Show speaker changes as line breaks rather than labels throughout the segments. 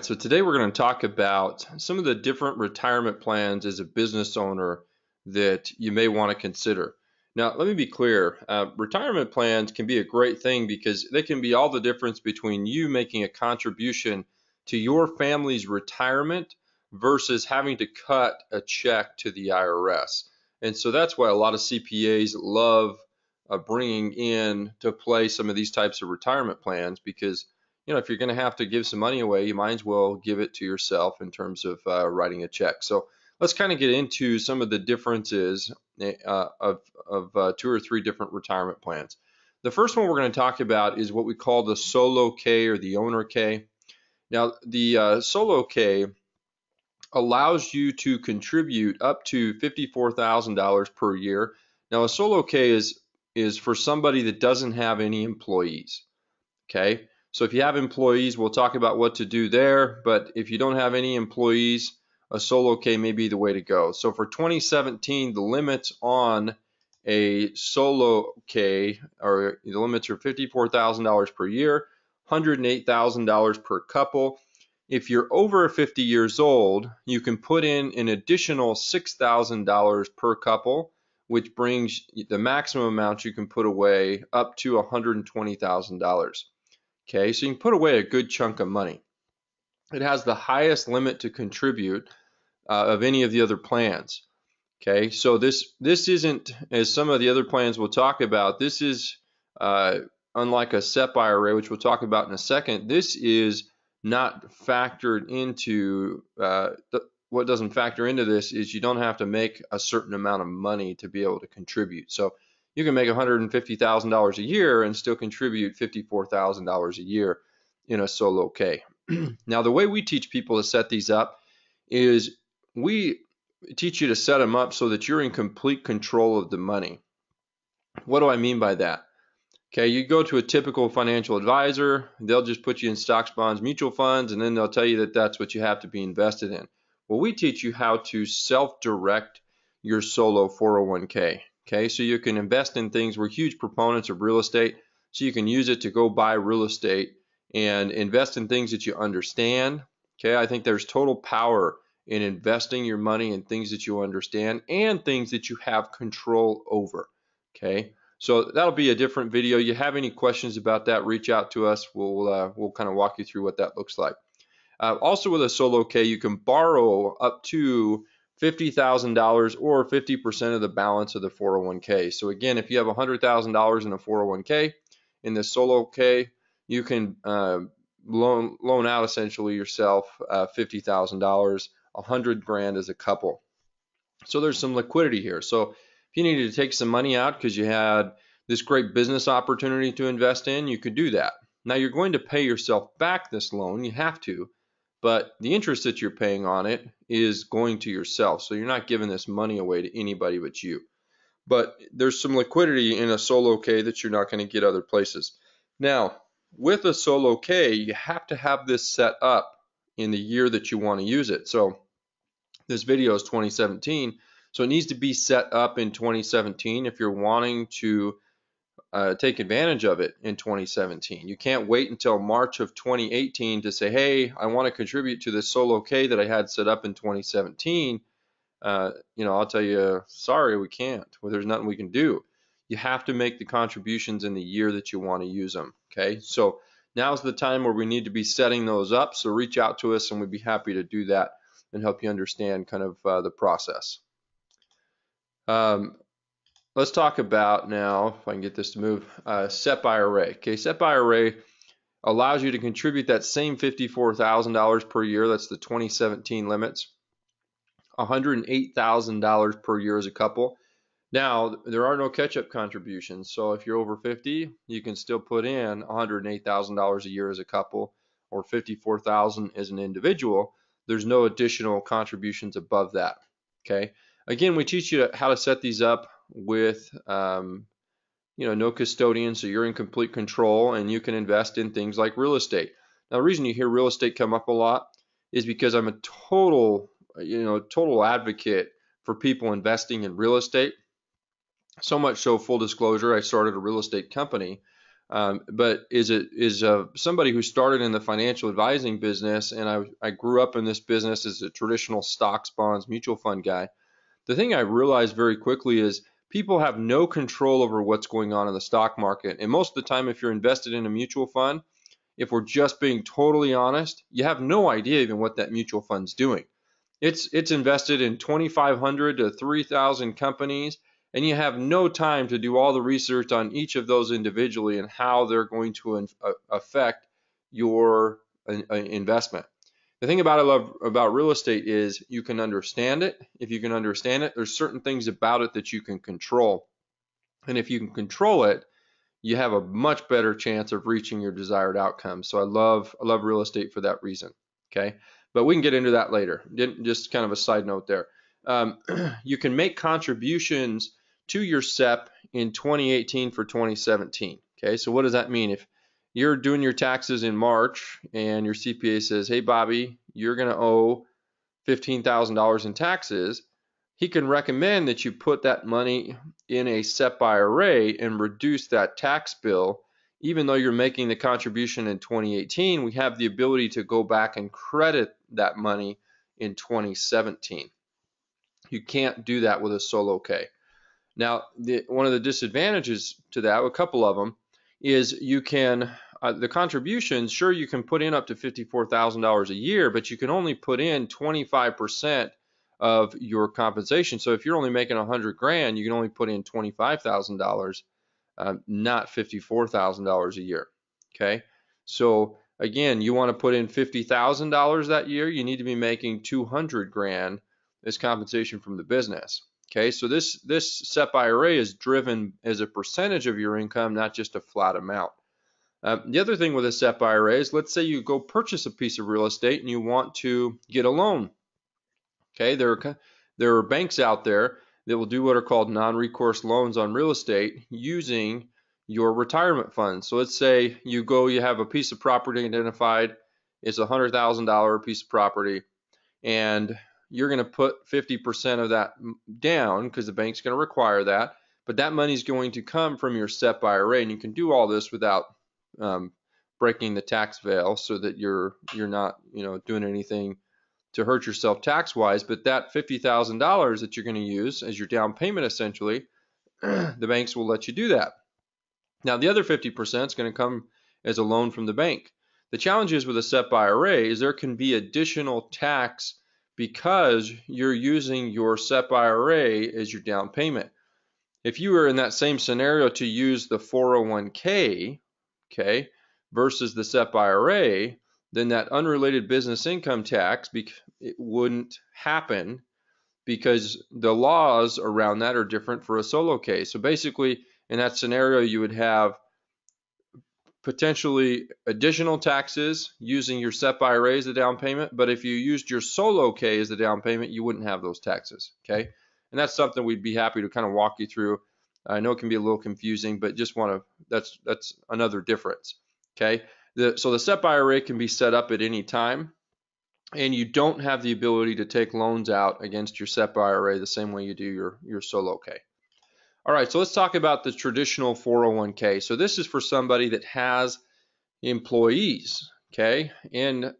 right, so today we're going to talk about some of the different retirement plans as a business owner that you may want to consider. Now, let me be clear. Retirement plans can be a great thing because they can be all the difference between you making a contribution to your family's retirement versus having to cut a check to the IRS. And so that's why a lot of CPAs love bringing in to play some of these types of retirement plans because if you're going to have to give some money away, you might as well give it to yourself in terms of writing a check. So let's kind of get into some of the differences of two or three different retirement plans. The first one we're going to talk about is what we call the Solo K or the Owner K. Now, the Solo K allows you to contribute up to $54,000 per year. Now, a Solo K is for somebody that doesn't have any employees. Okay. So if you have employees, we'll talk about what to do there. But if you don't have any employees, a Solo K may be the way to go. So for 2017, the limits on a Solo K are the limits are $54,000 per year, $108,000 per couple. If you're over 50 years old, you can put in an additional $6,000 per couple, which brings the maximum amount you can put away up to $120,000. Okay, so you can put away a good chunk of money. It has the highest limit to contribute of any of the other plans. Okay, so this isn't, as some of the other plans we'll talk about, this is unlike a SEP IRA, which we'll talk about in a second, this is not factored into, what doesn't factor into this is you don't have to make a certain amount of money to be able to contribute. So you can make $150,000 a year and still contribute $54,000 a year in a Solo K. Now, the way we teach people to set these up is we teach you to set them up so that you're in complete control of the money. What do I mean by that? Okay, you go to a typical financial advisor, they'll just put you in stocks, bonds, mutual funds, and then they'll tell you that that's what you have to be invested in. Well, we teach you how to self-direct your solo 401k. Okay, so you can invest in things. We're huge proponents of real estate, so you can use it to go buy real estate and invest in things that you understand. Okay, I think there's total power in investing your money in things that you understand and things that you have control over. Okay, so that'll be a different video. You have any questions about that, reach out to us. We'll kind of walk you through what that looks like. Also with a Solo K, you can borrow up to $50,000 or 50% of the balance of the 401k. So again, if you have $100,000 in a 401k, in the Solo K, you can loan out essentially yourself $50,000, $100,000 as a couple. So there's some liquidity here. So if you needed to take some money out because you had this great business opportunity to invest in, you could do that. Now you're going to pay yourself back this loan, you have to, but the interest that you're paying on it is going to yourself. So you're not giving this money away to anybody but you. But there's some liquidity in a Solo K that you're not going to get other places. Now, with a Solo K, you have to have this set up in the year that you want to use it. So this video is 2017, so it needs to be set up in 2017 if you're wanting to take advantage of it in 2017. You can't wait until March of 2018 to say, hey, I want to contribute to this Solo K that I had set up in 2017. I'll tell you, sorry, we can't. Well, there's nothing we can do. You have to make the contributions in the year that you want to use them. Okay, so now's the time where we need to be setting those up. So reach out to us and we'd be happy to do that and help you understand kind of the process. Let's talk about now, if I can get this to move, SEP IRA. Okay, SEP IRA allows you to contribute that same $54,000 per year. That's the 2017 limits. $108,000 per year as a couple. Now, there are no catch-up contributions. So if you're over 50, you can still put in $108,000 a year as a couple or $54,000 as an individual. There's no additional contributions above that. Okay. Again, we teach you how to set these up with no custodian, so you're in complete control and you can invest in things like real estate. Now, the reason you hear real estate come up a lot is because I'm a total advocate for people investing in real estate. So much so, full disclosure, I started a real estate company But is somebody who started in the financial advising business, and I grew up in this business as a traditional stocks, bonds, mutual fund guy. The thing I realized very quickly is people have no control over what's going on in the stock market. And most of the time, if you're invested in a mutual fund, if we're just being totally honest, you have no idea even what that mutual fund's doing. It's invested in 2,500 to 3,000 companies, and you have no time to do all the research on each of those individually and how they're going to affect your investment. The thing I love about real estate is you can understand it. If you can understand it, there's certain things about it that you can control. And if you can control it, you have a much better chance of reaching your desired outcome. So I love real estate for that reason. Okay, but we can get into that later. Just kind of a side note there. You can make contributions to your SEP in 2018 for 2017. Okay, so what does that mean? If you're doing your taxes in March and your CPA says, hey, Bobby, you're going to owe $15,000 in taxes, he can recommend that you put that money in a SEP IRA and reduce that tax bill. Even though you're making the contribution in 2018, we have the ability to go back and credit that money in 2017. You can't do that with a solo K. Now, one of the disadvantages to that, a couple of them, is you can, the contributions, sure, you can put in up to $54,000 a year, but you can only put in 25% of your compensation. So if you're only making 100 grand, you can only put in $25,000, not $54,000 a year. Okay. So again, you want to put in $50,000 that year, you need to be making 200 grand as compensation from the business. Okay. So this SEP IRA is driven as a percentage of your income, not just a flat amount. The other thing with a SEP IRA is, let's say you go purchase a piece of real estate and you want to get a loan. Okay, there are banks out there that will do what are called non-recourse loans on real estate using your retirement funds. So let's say you have a piece of property identified, it's a $100,000 piece of property, and you're going to put 50% of that down because the bank's going to require that, but that money is going to come from your SEP IRA, and you can do all this without breaking the tax veil, so that you're not doing anything to hurt yourself tax-wise. But that $50,000 that you're going to use as your down payment, essentially, the banks will let you do that. Now, the other 50% is going to come as a loan from the bank. The challenge is with a SEP IRA is there can be additional tax because you're using your SEP IRA as your down payment. If you were in that same scenario to use the 401k, okay, versus the SEP IRA, then that unrelated business income tax, it wouldn't happen because the laws around that are different for a solo case. So basically, in that scenario, you would have potentially additional taxes using your SEP IRA as a down payment, but if you used your solo K as the down payment, you wouldn't have those taxes, okay? And that's something we'd be happy to kind of walk you through. I know it can be a little confusing, but just that's another difference, okay? So the SEP IRA can be set up at any time, and you don't have the ability to take loans out against your SEP IRA the same way you do your solo K. All right, so let's talk about the traditional 401k. So this is for somebody that has employees, okay? And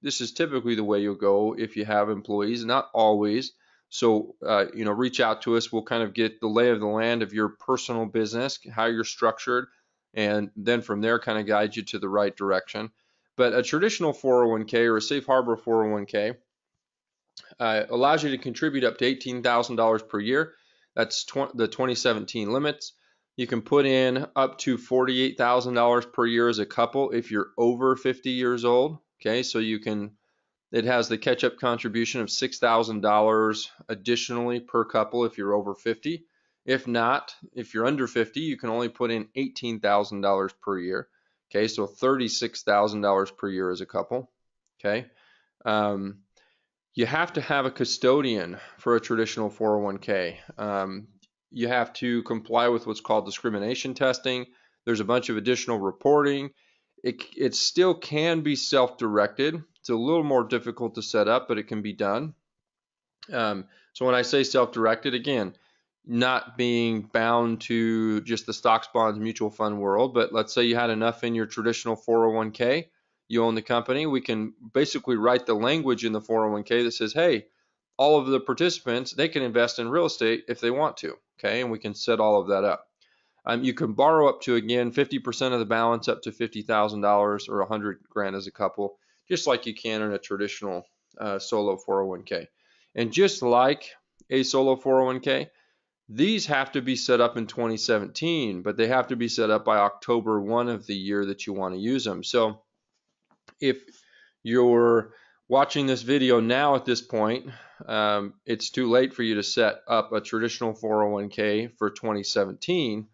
this is typically the way you'll go if you have employees, not always. So, reach out to us. We'll kind of get the lay of the land of your personal business, how you're structured, and then from there kind of guide you to the right direction. But a traditional 401k or a safe harbor 401k allows you to contribute up to $18,000 per year. That's the 2017 limits. You can put in up to $48,000 per year as a couple if you're over 50 years old. Okay, so it has the catch-up contribution of $6,000 additionally per couple if you're over 50. If not, if you're under 50, you can only put in $18,000 per year. Okay, so $36,000 per year as a couple. Okay. You have to have a custodian for a traditional 401k. You have to comply with what's called discrimination testing. There's a bunch of additional reporting. It still can be self-directed. It's a little more difficult to set up, but it can be done. So when I say self-directed, again, not being bound to just the stocks, bonds, mutual fund world, but let's say you had enough in your traditional 401k, you own the company, we can basically write the language in the 401k that says, hey, all of the participants, they can invest in real estate if they want to, okay? And we can set all of that up. You can borrow up to, again, 50% of the balance up to $50,000 or 100 grand as a couple, just like you can in a traditional solo 401k. And just like a solo 401k, these have to be set up in 2017, but they have to be set up by October 1 of the year that you want to use them. So if you're watching this video now at this point, it's too late for you to set up a traditional 401k for 2017.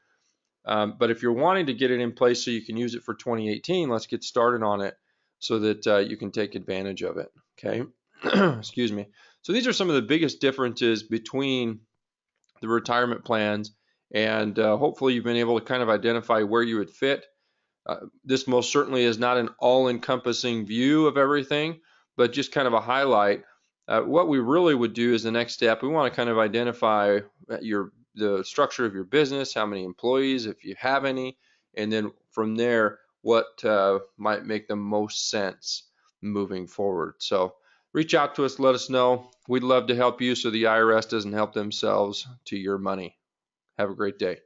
But if you're wanting to get it in place so you can use it for 2018, let's get started on it so that you can take advantage of it. Okay. Excuse me. So these are some of the biggest differences between the retirement plans, and hopefully you've been able to kind of identify where you would fit. This most certainly is not an all-encompassing view of everything, but just kind of a highlight. What we really would do is the next step, we want to kind of identify the structure of your business, how many employees, if you have any, and then from there, what might make the most sense moving forward. So reach out to us, let us know. We'd love to help you so the IRS doesn't help themselves to your money. Have a great day.